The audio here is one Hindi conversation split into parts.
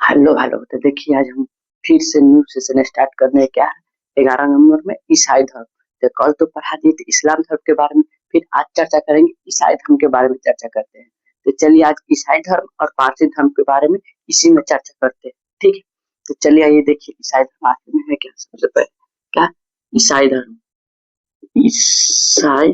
हेलो हेलो, तो देखिए आज हम फिर से न्यू सेशन स्टार्ट करने क्या है 11 नंबर में ईसाई धर्म। तो कल तो पढ़ा दिए थे इस्लाम धर्म के बारे में, फिर आज चर्चा करेंगे ईसाई धर्म के बारे में चर्चा करते हैं। तो चलिए आज ईसाई धर्म और पारसी धर्म के बारे में इसी में चर्चा करते हैं, ठीक है। तो चलिए आइए देखिए ईसाई धर्म आखिर में है क्या। सबसे पहले क्या ईसाई धर्म, ईसाई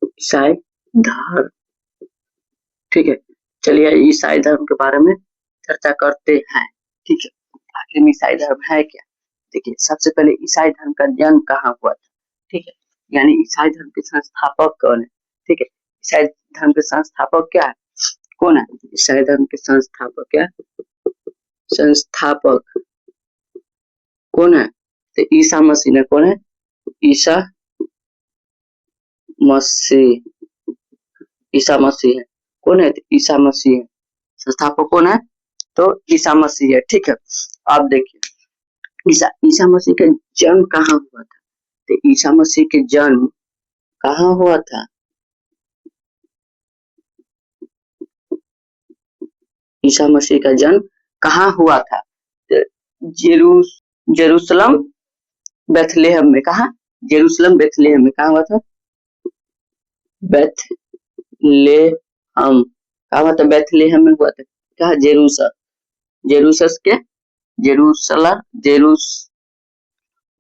ईसाई धर्म, ठीक है। चलिए ईसाई धर्म के बारे में चर्चा करते हैं, ठीक है। आखिर में ईसाई धर्म है क्या। देखिए सबसे पहले ईसाई धर्म का जन्म कहाँ हुआ था, ठीक है। यानी ईसाई धर्म के संस्थापक कौन है, ठीक है। ईसाई धर्म के संस्थापक क्या है, कौन है ईसाई धर्म के संस्थापक, क्या संस्थापक कौन है। तो ईसा मसीह ने, कौन है ईसा मसीह, ईसा मसीह है। कौन है ईसा मसीह है। संस्थापक कौन है, तो ईसा मसीह है, ठीक है। आप देखिए ईसा ईसा मसीह का जन्म कहाँ हुआ था। तो ईसा मसीह के जन्म कहाँ हुआ था, ईसा मसीह का जन्म कहाँ हुआ था। तो जेरूशलम बेथलेहम में। कहा जेरूशलम बेथलेहम में कहा हुआ था, बेथलेहम कहा हुआ था, बेथलेहम में हुआ था। कहा जेरूसस के जेरूसलम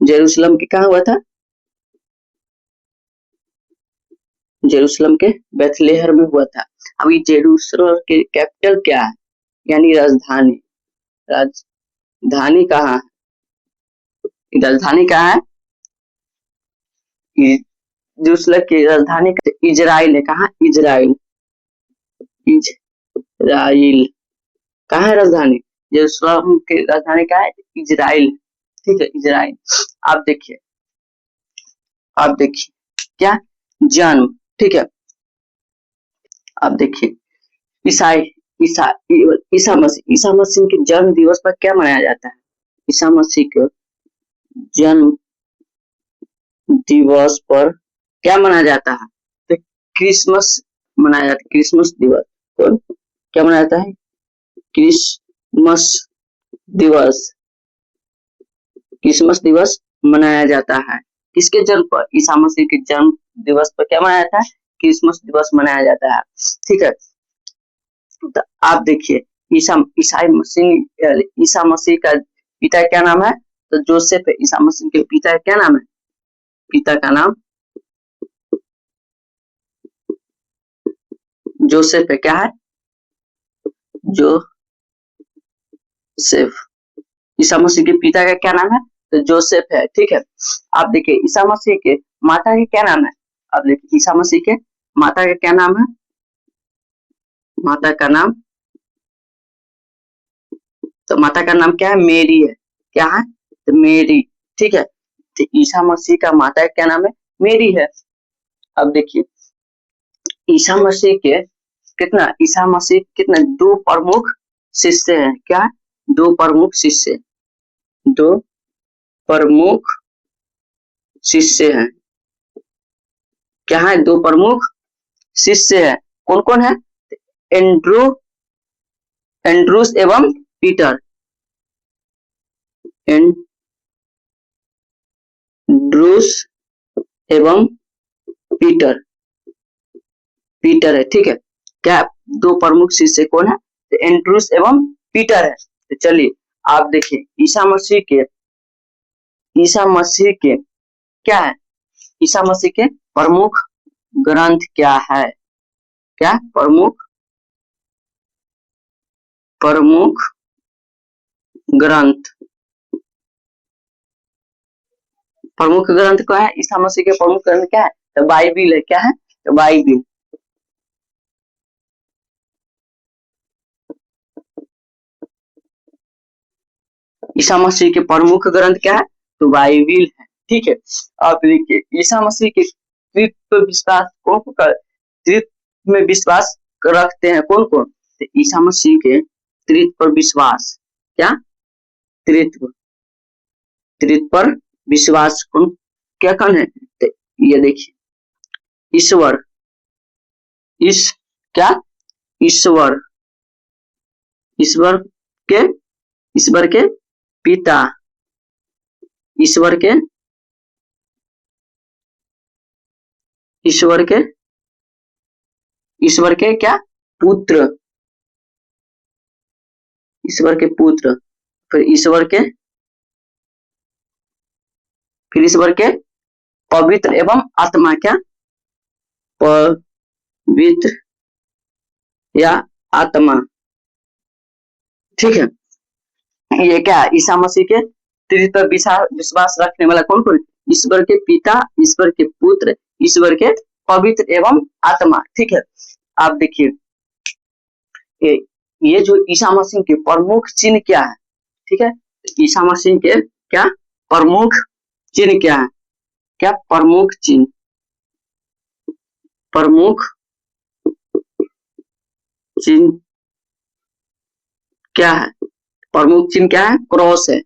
जेरूशलम के कहा हुआ था, जेरूशलम के बेथलेहम में हुआ था। अभी जेरूशलम के कैपिटल क्या है, यानी राजधानी, राजधानी कहाँ है, राजधानी कहाँ है, जेरूशलम की राजधानी इजराइल है। कहाँ इजराइल, इजराइल कहाँ है राजधानी, जेरूशलम की राजधानी कहाँ है, इजराइल, ठीक है इजराइल। आप देखिए क्या जन्म, ठीक है। आप देखिए ईसाई ईसा ईसा मसीह के जन्म दिवस पर क्या मनाया जाता है, ईसा मसीह के जन्म दिवस पर क्या मनाया जाता है। तो क्रिसमस मनाया जाता है, क्रिसमस दिवस। कौन क्या मनाया जाता है, क्रिसमस दिवस, क्रिसमस दिवस मनाया जाता है। किसके जन्म पर, ईसा मसीह के जन्म दिवस पर क्या मनाया जाता है, क्रिसमस दिवस मनाया जाता है, ठीक है। तो आप देखिए ईसा मसीह का पिता क्या नाम है, तो जोसेफ है। ईसा मसीह के पिता क्या नाम है, पिता का नाम जोसेफ है। क्या है जोसेफ, ईसा मसीह के पिता का क्या नाम है, तो जोसेफ है, ठीक है। आप देखिए ईसा मसीह के माता के क्या नाम है, आप देखिए ईसा मसीह के माता का क्या नाम है, माता का नाम, तो माता का नाम क्या है, मेरी है। क्या है, तो मेरी, ठीक है। तो ईसा मसीह का माता का क्या नाम है, मेरी है। अब देखिए ईसा मसीह के कितना दो प्रमुख शिष्य हैं। क्या, दो प्रमुख शिष्य, दो प्रमुख शिष्य हैं। क्या है, दो प्रमुख शिष्य हैं। कौन कौन है, एंड्रूस एवं पीटर, एंड्रूस एवं पीटर, पीटर है, ठीक है। क्या दो प्रमुख शिष्य कौन है, तो एंड्रूस एवं पीटर है। तो चलिए आप देखिए ईसा मसीह के क्या है, ईसा मसीह के प्रमुख ग्रंथ क्या है, क्या प्रमुख ग्रंथ, प्रमुख ग्रंथ क्या है, ईसा मसीह के प्रमुख ग्रंथ क्या है, तो बाइबिल है। क्या है, तो बाइबिल, ईसा मसीह के प्रमुख ग्रंथ क्या है, तो बाइबिल है, ठीक है। आप देखिए ईसा मसीह के त्रित्व विश्वास कौन त्रित्व में विश्वास रखते हैं, कौन कौन, तो ईसा मसीह के त्रित्व पर विश्वास, क्या त्रित्व, त्रित्व पर विश्वास कौन, क्या कौन है, तो ये देखिए ईश्वर, क्या ईश्वर, ईश्वर के ईश्वर के पिता, ईश्वर के ईश्वर के ईश्वर के क्या पुत्र, ईश्वर के पुत्र, फिर ईश्वर के फिर ईश्वर के पवित्र एवं आत्मा, क्या पवित्र या आत्मा, ठीक है। ये क्या ईसा मसीह के त्रित्व विश्वास रखने वाला कौन कौन, ईश्वर के पिता, ईश्वर के पुत्र, ईश्वर के पवित्र एवं आत्मा, ठीक है। आप देखिए ये जो ईसा मसीह के प्रमुख चिन्ह क्या है, ठीक है। ईसा मसीह के क्या प्रमुख चिन्ह क्या है, क्या प्रमुख चिन्ह, प्रमुख चिन्ह क्या है, प्रमुख चिन्ह क्या है, क्रॉस है,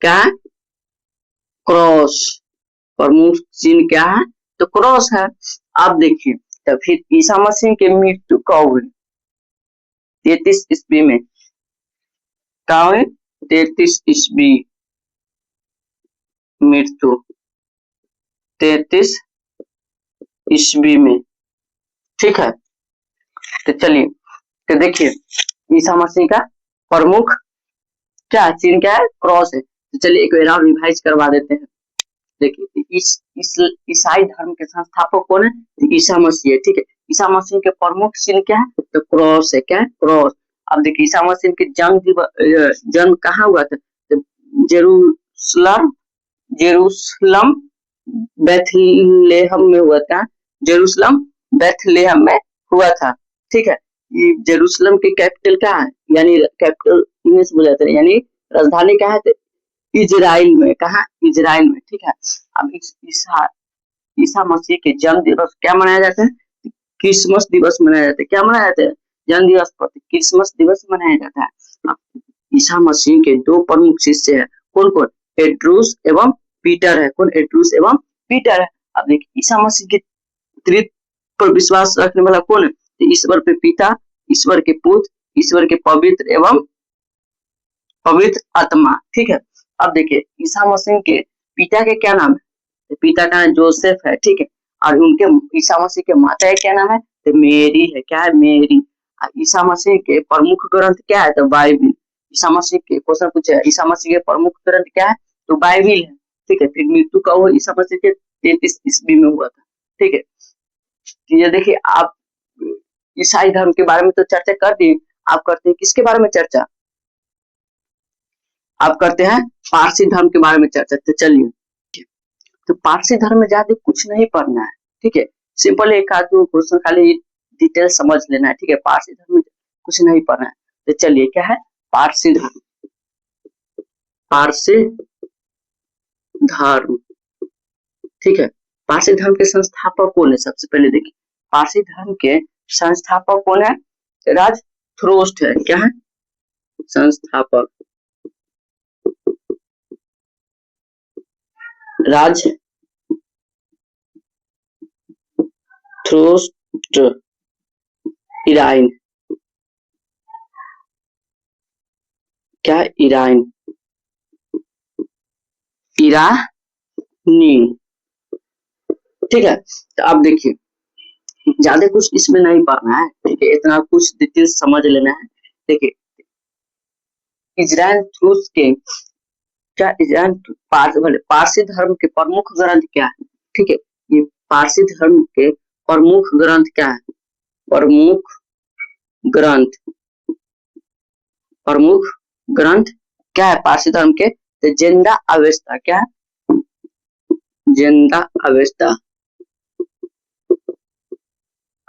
क्या है क्रॉस, प्रमुख चिन्ह क्या है तो क्रॉस है। आप देखिए तो फिर ईसा मसीह के मृत्यु कब हुई, 33 ईस्वी में, क्या हुई 33 ईस्वी मृत्यु, 33 ईस्वी में, ठीक है। तो चलिए तो देखिए ईसा मसीह का प्रमुख क्या चिन्ह क्या है, क्रॉस है। तो चलिए एक बार रिवाइज करवा देते हैं। देखिए इस ईसाई धर्म के संस्थापक कौन है, तो ईसा मसीह है, ठीक है। ईसा मसीह के प्रमुख चिन्ह क्या है तो क्रॉस है, क्या है क्रॉस। अब देखिए ईसा मसीह के जन्म कहाँ हुआ था, तो जेरूसलम जेरूसलम बेथलेहम में हुआ था, जेरूसलम बेथलेहम में हुआ था, ठीक है। ये जेरूसलम की कैपिटल क्या है, यानी कैपिटल इंग्लिश बोला जाता है, यानी राजधानी क्या है तो इजराइल में, कहा इजराइल में, ठीक है। अब ईसा मसीह के जन्म दिवस क्या मनाया जाता है, क्रिसमस दिवस मनाया जाता है, क्या मनाया जाता है जन्म दिवस पर क्रिसमस दिवस मनाया जाता है। अब ईसा मसीह के दो प्रमुख शिष्य है, कौन कौन, एड्रूस एवं पीटर है, कौन एड्रूस एवं पीटर है। अब देखिए ईसा मसीह के त्रित्व पर विश्वास रखने वाला कौन है, तो ईश्वर के पिता, ईश्वर के पुत्र, ईश्वर के पवित्र एवं पवित्र आत्मा, ठीक है। अब देखिए ईसा मसीह के पिता के क्या नाम है, तो पिता का नाम जोसेफ है, ठीक है। और उनके ईसा मसीह के माता का क्या नाम है, तो मेरी है, क्या है मेरी। ईसा मसीह के प्रमुख ग्रंथ क्या है, तो बाइबिल। ईसा मसीह के क्वेश्चन पूछे ईसा मसीह के प्रमुख ग्रंथ क्या है, तो बाइबिल है, ठीक है। फिर मृत्यु का वो ईसा मसीह के 33 ईस्वी में हुआ था, ठीक है। ये देखिए आप ईसाई धर्म के बारे में तो चर्चा कर दी, आप करते हैं किसके बारे में चर्चा, आप करते हैं पारसी धर्म के बारे में चर्चा। तो चलिए तो पारसी धर्म में ज्यादा कुछ नहीं पढ़ना है, ठीक है। सिंपल एक आध क्वेश्चन खाली डिटेल समझ लेना है, ठीक है। पारसी धर्म में कुछ नहीं पढ़ना है। तो चलिए क्या है पारसी धर्म, पारसी धर्म, ठीक है। पारसी धर्म के संस्थापक कौन है, सबसे पहले देखिए पारसी धर्म के संस्थापक कौन है, राज थ्रोस्ट है, क्या है संस्थापक, राज थ्रोस्ट ईराइन, क्या ईरान, ईरानी, ठीक है। तो अब देखिए ज्यादा कुछ इसमें नहीं पढ़ना है, ठीक है। इतना कुछ डिटेल समझ लेना है। देखिए इजराइल थ्रूस के क्या इजराइल पारसी धर्म के प्रमुख ग्रंथ क्या है, ठीक है। ये पारसी धर्म के प्रमुख ग्रंथ क्या है, प्रमुख ग्रंथ, प्रमुख ग्रंथ क्या है पारसी धर्म के, तो जिंदा अवेस्ता, क्या है जिंदा अवेस्ता,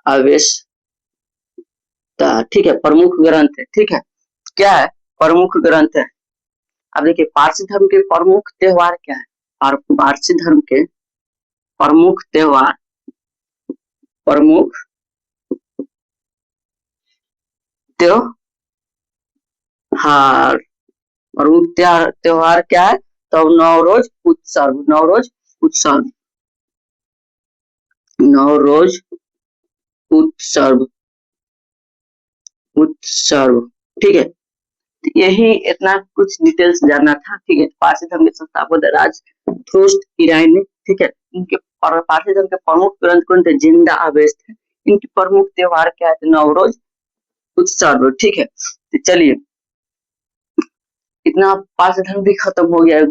अवेस्ता, ठीक है प्रमुख ग्रंथ है, ठीक है। क्या है प्रमुख ग्रंथ है। अब देखिए पारसी धर्म के प्रमुख त्योहार क्या है, और पारसी धर्म के प्रमुख त्योहार, प्रमुख त्योहार, प्रमुख त्योहार क्या है, तो नवरोज उत्सव, नवरोज उत्सव, नवरोज उत्सव, उत्सव, ठीक है। तो यही इतना कुछ डिटेल्स जानना था, ठीक है। पारसी धर्म के संस्थापक ज़ोरास्ट्रियन, ठीक है। इनके पारसी धर्म के प्रमुख ग्रंथ कौन थे? जिंदा अवेस्ट थे। इनकी प्रमुख त्योहार क्या है? नवरोज, उत्सव, ठीक है। तो चलिए, इतना पारसी धर्म भी खत्म हो गया है।